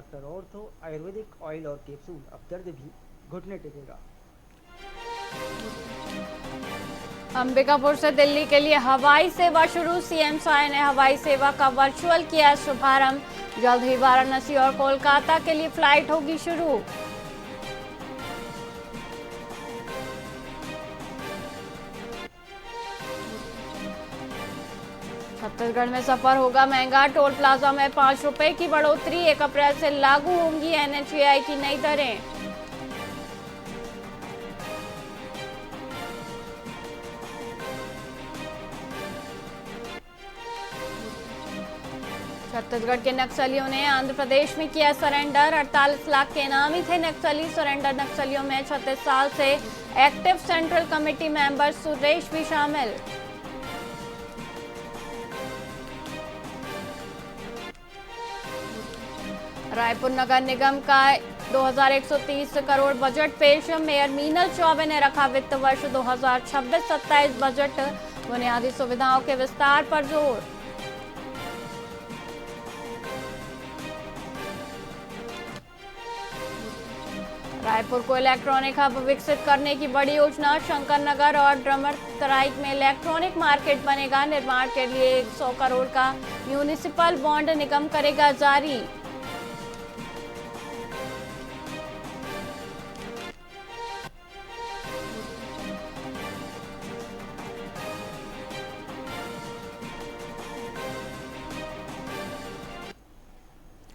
Doctor ortho Ayurvedic oil और capsule. अब दर्द भी घुटने टेकेगा। अंबिकापुर से दिल्ली के लिए हवाई सेवा शुरू। सीएम साय ने हवाई सेवा का वर्चुअल किया शुभारंभ। जल्द ही वाराणसी और कोलकाता के लिए फ्लाइट होगी शुरू। छत्तीसगढ़ में सफर होगा महंगा। टोल प्लाजा में 5 रुपए की बढ़ोतरी। 1 अप्रैल से लागू होंगी एनएचएआई की नई दरें। छत्तीसगढ़ के नक्सलियों ने आंध्र प्रदेश में किया सरेंडर। 48 लाख के इनामी थे नक्सली। सरेंडर नक्सलियों में 36 साल से active central committee member Suresh भी शामिल। रायपुर नगर निगम का 2130 करोड़ बजट पेश। मेयर मीनल चौबे ने रखा वित्त वर्ष 2026-27 बजट। बुनियादी सुविधाओं के विस्तार पर जोर। रायपुर को इलेक्ट्रॉनिक हब विकसित करने की बड़ी योजना। शंकर नगर और ड्रमर तराइक में इलेक्ट्रॉनिक मार्केट बनेगा। निर्माण के लिए 100 करोड़ का म्यूनिसिपल बॉन्ड निगम करेगा जारी।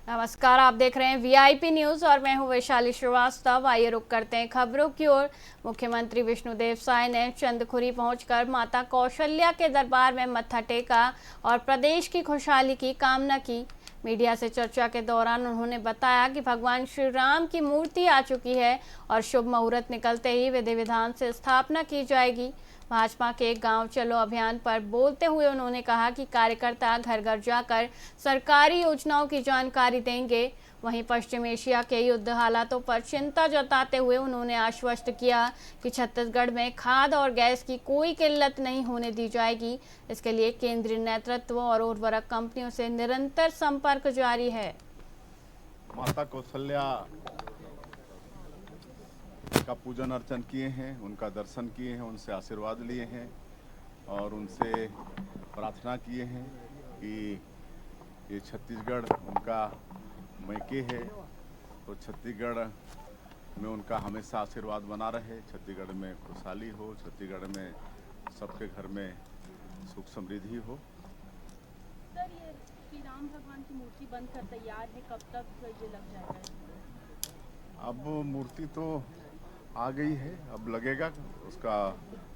नमस्कार, आप देख रहे हैं वीआईपी न्यूज और मैं हूं वैशाली श्रीवास्तव। आइए रुक करते हैं खबरों की ओर। मुख्यमंत्री विष्णुदेव साय ने चंदखुरी पहुंचकर माता कौशल्या के दरबार में मत्था टेका और प्रदेश की खुशहाली की कामना की। मीडिया से चर्चा के दौरान उन्होंने बताया कि भगवान श्री राम की मूर्ति आ चुकी है और शुभ मुहूर्त निकलते ही विधि विधान से स्थापना की जाएगी। भाजपा के गांव चलो अभियान पर बोलते हुए उन्होंने कहा कि कार्यकर्ता घर घर जाकर सरकारी योजनाओं की जानकारी देंगे। वहीं पश्चिम एशिया के युद्ध हालातों पर चिंता जताते हुए उन्होंने आश्वस्त किया कि छत्तीसगढ़ में खाद और गैस की कोई किल्लत नहीं होने दी जाएगी। इसके लिए केंद्रीय नेतृत्व और उर्वरक कंपनियों से निरंतर संपर्क जारी है। माता कौशल्या का पूजन अर्चन किए हैं, उनका दर्शन किए हैं, उनसे आशीर्वाद लिए हैं और उनसे प्रार्थना किए हैं कि ये छत्तीसगढ़ उनका मैके है, तो छत्तीसगढ़ में उनका हमेशा आशीर्वाद बना रहे। छत्तीसगढ़ में खुशहाली हो, छत्तीसगढ़ में सबके घर में सुख समृद्धि हो। सर, ये श्री राम भगवान की मूर्ति बनकर तैयार है, कब तक ये लग जाएगा? अब मूर्ति तो आ गई है, अब लगेगा उसका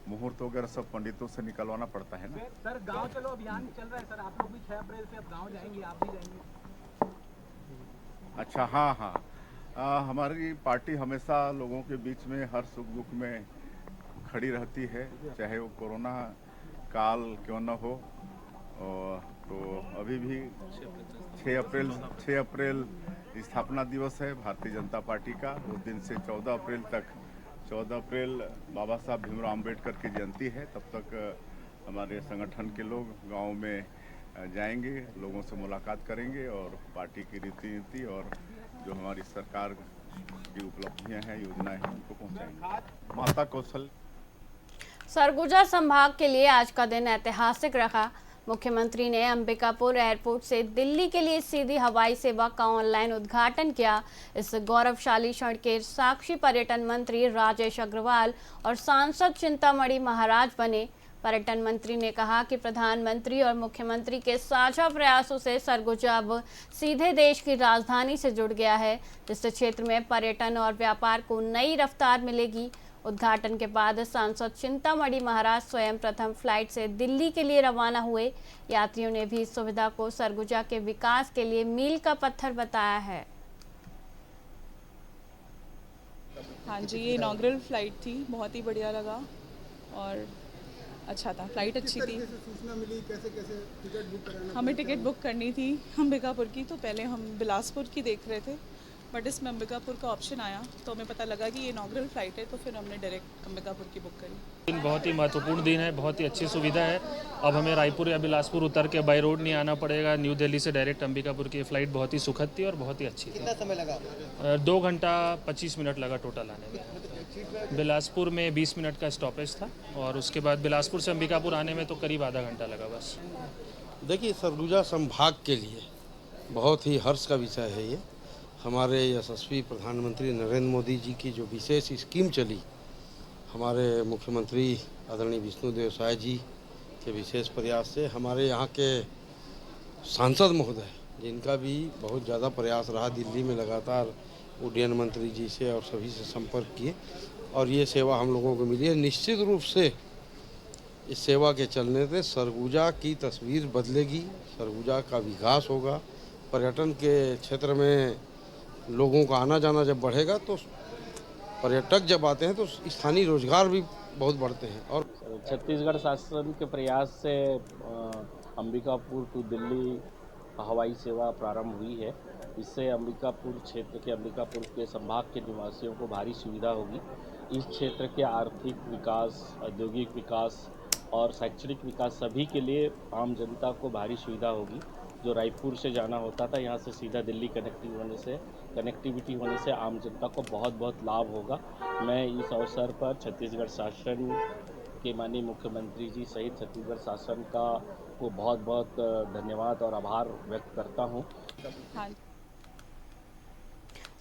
मुहूर्त वगैरह सब पंडितों से निकलवाना पड़ता है ना। सर, गांव चलो अभियान चल रहा है सर, आप लोग भी 6 अप्रैल से अब गांव जाएंगे, आप भी जाएंगे? अच्छा, हाँ हाँ, हमारी पार्टी हमेशा लोगों के बीच में हर सुख दुख में खड़ी रहती है, चाहे वो कोरोना काल क्यों न हो। और तो अभी भी 6 अप्रैल स्थापना दिवस है भारतीय जनता पार्टी का। उस दिन से 14 अप्रैल तक, 14 अप्रैल बाबा साहब भीमराव अम्बेडकर की जयंती है, तब तक हमारे संगठन के लोग गांव में जाएंगे, लोगों से मुलाकात करेंगे और पार्टी की रीति नीति और जो हमारी सरकार की उपलब्धियां हैं, योजनाएं हैं, उनको पहुंचाएंगे। माता कौशल्या। सरगुजा संभाग के लिए आज का दिन ऐतिहासिक रहा। मुख्यमंत्री ने अंबिकापुर एयरपोर्ट से दिल्ली के लिए सीधी हवाई सेवा का ऑनलाइन उद्घाटन किया। इस गौरवशाली क्षण के साक्षी पर्यटन मंत्री राजेश अग्रवाल और सांसद चिंतामणि महाराज बने। पर्यटन मंत्री ने कहा कि प्रधानमंत्री और मुख्यमंत्री के साझा प्रयासों से सरगुजा अब सीधे देश की राजधानी से जुड़ गया है, जिससे क्षेत्र में पर्यटन और व्यापार को नई रफ्तार मिलेगी। उद्घाटन के बाद सांसद चिंतामणि महाराज स्वयं प्रथम फ्लाइट से दिल्ली के लिए रवाना हुए। यात्रियों ने भी इस सुविधा को सरगुजा के विकास के लिए मील का पत्थर बताया है। हाँ जी, ये इनॉग्रल फ्लाइट थी, बहुत ही बढ़िया लगा और अच्छा था, फ्लाइट अच्छी थी। सूचना मिली कैसे टिकट बुक कराना? हमें टिकट बुक करनी थी अंबिकापुर की, तो पहले हम बिलासपुर की देख रहे थे, बट इसमें अंबिकापुर का ऑप्शन आया तो हमें पता लगा कि ये इनॉग्रल फ़्लाइट है, तो फिर हमने डायरेक्ट अंबिकापुर की बुक करी। दिन बहुत ही महत्वपूर्ण दिन है, बहुत ही अच्छी सुविधा है। अब हमें रायपुर या बिलासपुर उतर के बाय रोड नहीं आना पड़ेगा। न्यू दिल्ली से डायरेक्ट अंबिकापुर की फ़्लाइट बहुत ही सुखद थी और बहुत ही अच्छी थी। कितना समय लगा? 2 घंटा 25 मिनट लगा टोटल आने में। बिलासपुर में 20 मिनट का स्टॉपेज था और उसके बाद बिलासपुर से अंबिकापुर आने में तो करीब आधा घंटा लगा बस। देखिए, सरगुजा संभाग के लिए बहुत ही हर्ष का विषय है ये। हमारे यशस्वी प्रधानमंत्री नरेंद्र मोदी जी की जो विशेष स्कीम चली, हमारे मुख्यमंत्री आदरणीय विष्णुदेव साय जी के विशेष प्रयास से, हमारे यहाँ के सांसद महोदय जिनका भी बहुत ज़्यादा प्रयास रहा, दिल्ली में लगातार उड्डयन मंत्री जी से और सभी से संपर्क किए और ये सेवा हम लोगों को मिली है। निश्चित रूप से इस सेवा के चलने से सरगुजा की तस्वीर बदलेगी, सरगुजा का विकास होगा, पर्यटन के क्षेत्र में लोगों का आना जाना जब बढ़ेगा तो पर्यटक जब आते हैं तो स्थानीय रोजगार भी बहुत बढ़ते हैं। और छत्तीसगढ़ शासन के प्रयास से अंबिकापुर टू दिल्ली हवाई सेवा प्रारंभ हुई है। इससे अंबिकापुर क्षेत्र के, अंबिकापुर के संभाग के निवासियों को भारी सुविधा होगी। इस क्षेत्र के आर्थिक विकास, औद्योगिक विकास और शैक्षणिक विकास सभी के लिए आम जनता को भारी सुविधा होगी। जो रायपुर से जाना होता था, यहाँ से सीधा दिल्ली कनेक्टिविटी होने से आम जनता को बहुत बहुत लाभ होगा। मैं इस अवसर पर छत्तीसगढ़ शासन के माननीय मुख्यमंत्री जी सहित छत्तीसगढ़ शासन का को बहुत बहुत धन्यवाद और आभार व्यक्त करता हूँ। हाँ,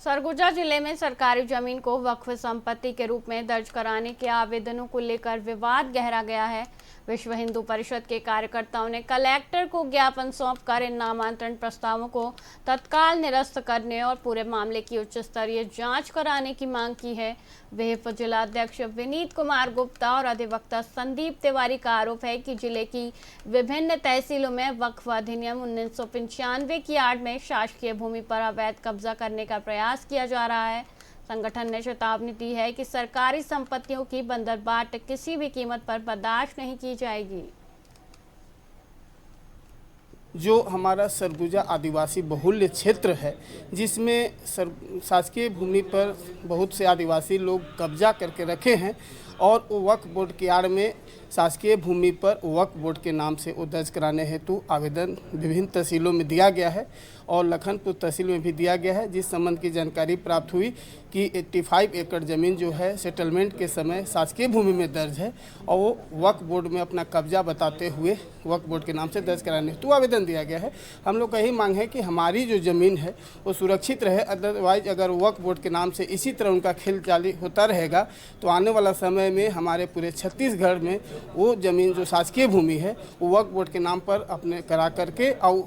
सरगुजा जिले में सरकारी जमीन को वक्फ संपत्ति के रूप में दर्ज कराने के आवेदनों को लेकर विवाद गहरा गया है। विश्व हिंदू परिषद के कार्यकर्ताओं ने कलेक्टर को ज्ञापन सौंपकर इन नामांतरण प्रस्तावों को तत्काल निरस्त करने और पूरे मामले की उच्च स्तरीय जांच कराने की मांग की है। विहिप जिलाध्यक्ष विनीत कुमार गुप्ता और अधिवक्ता संदीप तिवारी का आरोप है कि जिले की विभिन्न तहसीलों में वक्फ अधिनियम 1995 की आड़ में शासकीय भूमि पर अवैध कब्जा करने का प्रयास किया जा रहा है। संगठन ने चेतावनी दी है कि सरकारी संपत्तियों की बंदरबाट किसी भी कीमत पर बर्दाश्त नहीं की जाएगी। जो हमारा सरगुजा आदिवासी बहुल्य क्षेत्र है, जिसमें शासकीय भूमि पर बहुत से आदिवासी लोग कब्जा करके रखे हैं और वो वक्फ बोर्ड की आड़ में शासकीय भूमि पर वक्फ बोर्ड के नाम से वो दर्ज कराने हेतु आवेदन विभिन्न तहसीलों में दिया गया है और लखनपुर तहसील में भी दिया गया है। जिस संबंध की जानकारी प्राप्त हुई कि 85 एकड़ ज़मीन जो है सेटलमेंट के समय शासकीय भूमि में दर्ज है और वो वक्फ बोर्ड में अपना कब्जा बताते हुए वक्फ बोर्ड के नाम से दर्ज कराने हेतु आवेदन दिया गया है। हम लोग का यही मांग है कि हमारी जो ज़मीन है वो सुरक्षित रहे। अदरवाइज अगर वक्फ बोर्ड के नाम से इसी तरह उनका खेल चाली होता रहेगा तो आने वाला समय में हमारे पूरे छत्तीसगढ़ में वो ज़मीन जो शासकीय भूमि है वो वक्फ बोर्ड के नाम पर अपने करा करके और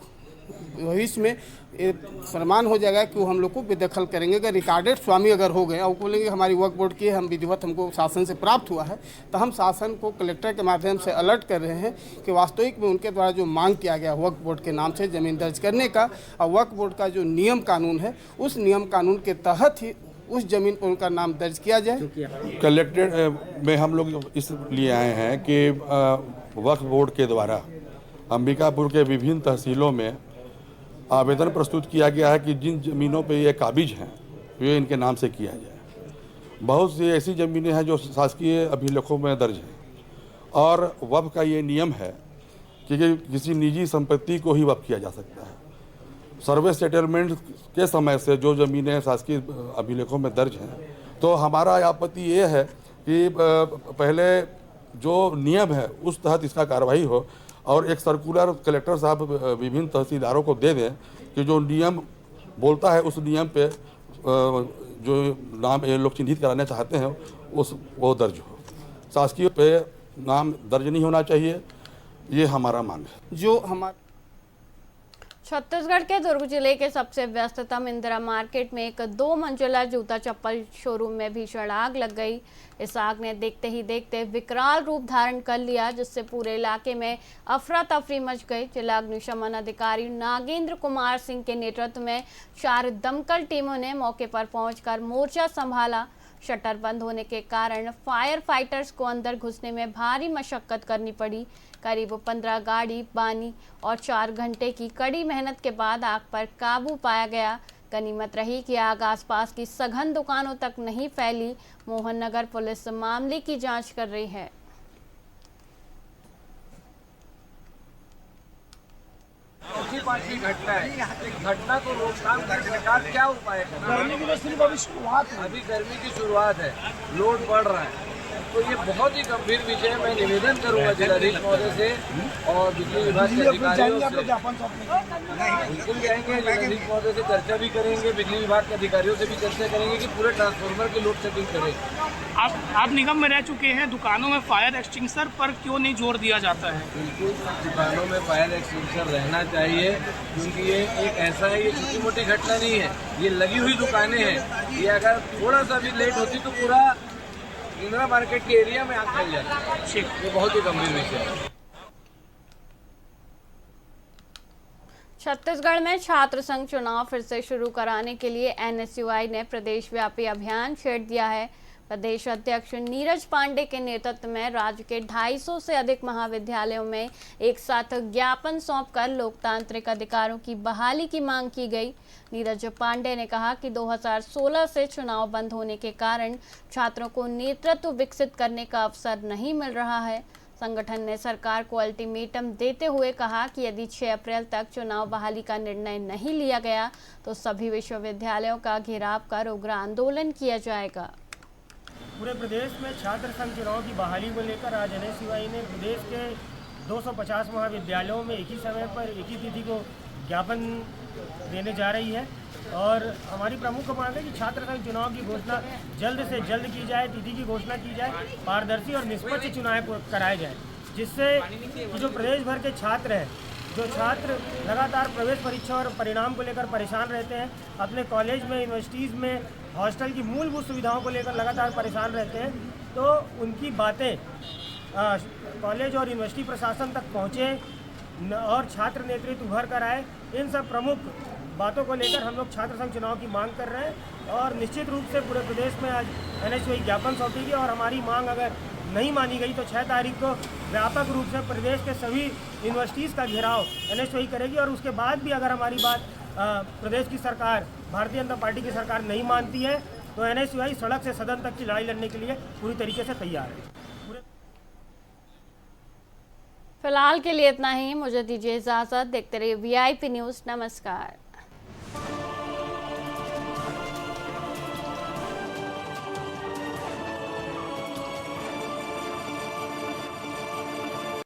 भविष्य में प्रमाण हो जाएगा कि वो हम लोग को बेदखल करेंगे। अगर रिकॉर्डेड स्वामी अगर हो गए और बोलेंगे हमारी वक्फ बोर्ड की हम विधिवत हमको शासन से प्राप्त हुआ है, तो हम शासन को कलेक्टर के माध्यम से अलर्ट कर रहे हैं कि वास्तविक में उनके द्वारा जो मांग किया गया वक्फ बोर्ड के नाम से ज़मीन दर्ज करने का और वक्फ बोर्ड का जो नियम कानून है उस नियम कानून के तहत ही उस ज़मीन पर उनका नाम दर्ज किया जाए। कलेक्टेड में हम लोग इसलिए आए हैं कि वक्फ बोर्ड के द्वारा अंबिकापुर के विभिन्न तहसीलों में आवेदन प्रस्तुत किया गया है कि जिन ज़मीनों पे ये काबिज हैं वे इनके नाम से किया जाए। बहुत सी ऐसी ज़मीनें हैं जो शासकीय अभिलेखों में दर्ज हैं और वक्फ का ये नियम है कि किसी निजी संपत्ति को ही वक्फ किया जा सकता है। सर्वे सेटलमेंट के समय से जो ज़मीनें शासकीय अभिलेखों में दर्ज हैं, तो हमारा आपत्ति ये है कि पहले जो नियम है उस तहत इसका कार्रवाई हो और एक सर्कुलर कलेक्टर साहब विभिन्न तहसीलदारों को दे दें कि जो नियम बोलता है उस नियम पे जो नाम ये लोग चिन्हित कराना चाहते हैं वो दर्ज हो। शासकीय पे नाम दर्ज नहीं होना चाहिए, ये हमारा मांग है। जो हमारा छत्तीसगढ़ के दुर्ग जिले के सबसे व्यस्ततम इंदिरा मार्केट में एक 2 मंजिला जूता चप्पल शोरूम में भीषण आग लग गई। इस आग ने देखते ही देखते विकराल रूप धारण कर लिया, जिससे पूरे इलाके में अफरा तफरी मच गई। जिला अग्निशमन अधिकारी नागेंद्र कुमार सिंह के नेतृत्व में 4 दमकल टीमों ने मौके पर पहुंचकर मोर्चा संभाला। शटर बंद होने के कारण फायर फाइटर्स को अंदर घुसने में भारी मशक्कत करनी पड़ी। करीब 15 गाड़ी, बानी और 4 घंटे की कड़ी मेहनत के बाद आग पर काबू पाया गया। गनीमत रही कि आग आसपास की सघन दुकानों तक नहीं फैली। मोहन नगर पुलिस मामले की जांच कर रही है। चौथी पांचवी घटना है, घटना को रोकथाम के सरकार क्या उपाय कर रही है? गर्मी की तो सिर्फ अभी शुरुआत है, अभी गर्मी की शुरुआत है, लोड बढ़ रहा है, तो ये बहुत ही गंभीर विषय है। मैं निवेदन करूंगा जिलाधीश महोदय से और बिजली विभाग के अधिकारियों से। बिल्कुल जाएंगे, जिलाधीश महोदय से चर्चा भी करेंगे, बिजली विभाग के अधिकारियों से भी चर्चा करेंगे कि पूरे ट्रांसफार्मर की लोड शेडिंग करें। आप निगम में रह चुके हैं, दुकानों में फायर एक्सटिंग्विशर पर क्यों नहीं जोर दिया जाता है? बिल्कुल दुकानों में फायर एक्सटिंग्विशर रहना चाहिए, क्योंकि ये एक ऐसा है, ये छोटी मोटी घटना नहीं है, ये लगी हुई दुकानें हैं। ये अगर थोड़ा सा भी लेट होती तो पूरा इंदिरा मार्केट के एरिया में आग फैल जाती। ये बहुत ही गंभीर विषय है। छत्तीसगढ़ में छात्र संघ चुनाव फिर से शुरू कराने के लिए एनएसयूआई ने प्रदेश व्यापी अभियान छेड़ दिया है। प्रदेश अध्यक्ष नीरज पांडे के नेतृत्व में राज्य के 250 से अधिक महाविद्यालयों में एक साथ ज्ञापन सौंपकर लोकतांत्रिक अधिकारों की बहाली की मांग की गई। नीरज पांडे ने कहा कि 2016 से चुनाव बंद होने के कारण छात्रों को नेतृत्व विकसित करने का अवसर नहीं मिल रहा है। संगठन ने सरकार को अल्टीमेटम देते हुए कहा कि यदि 6 अप्रैल तक चुनाव बहाली का निर्णय नहीं लिया गया तो सभी विश्वविद्यालयों का घेराव कर उग्र आंदोलन किया जाएगा। पूरे प्रदेश में छात्र संघ चुनाव की बहाली को लेकर आज एनएसयूआई ने प्रदेश के 250 महाविद्यालयों में एक ही समय पर एक ही तिथि को ज्ञापन देने जा रही है और हमारी प्रमुख मांग है कि छात्र संघ चुनाव की घोषणा जल्द से जल्द की जाए, तिथि की घोषणा की जाए, पारदर्शी और निष्पक्ष चुनाव कराए जाए, जिससे जो प्रदेश भर के छात्र हैं, जो छात्र लगातार प्रवेश परीक्षा और परिणाम को लेकर परेशान रहते हैं, अपने कॉलेज में, यूनिवर्सिटीज़ में हॉस्टल की मूलभूत सुविधाओं को लेकर लगातार परेशान रहते हैं, तो उनकी बातें कॉलेज और यूनिवर्सिटी प्रशासन तक पहुँचे और छात्र नेतृत्व उभर कर आए। इन सब प्रमुख बातों को लेकर हम लोग छात्र संघ चुनाव की मांग कर रहे हैं और निश्चित रूप से पूरे प्रदेश में आज एनएसयूआई ज्ञापन सौंपेगी और हमारी मांग अगर नहीं मानी गई तो 6 तारीख को व्यापक रूप से प्रदेश के सभी यूनिवर्सिटीज़ का घेराव एनएसयूआई करेगी और उसके बाद भी अगर हमारी बात प्रदेश की सरकार, भारतीय जनता पार्टी की सरकार नहीं मानती है तो एनएसयूआई सड़क से सदन तक की लड़ाई लड़ने के लिए पूरी तरीके से तैयार है। फिलहाल के लिए इतना ही, मुझे दीजिए इजाज़त। देखते रहिए वीआईपी न्यूज़। नमस्कार।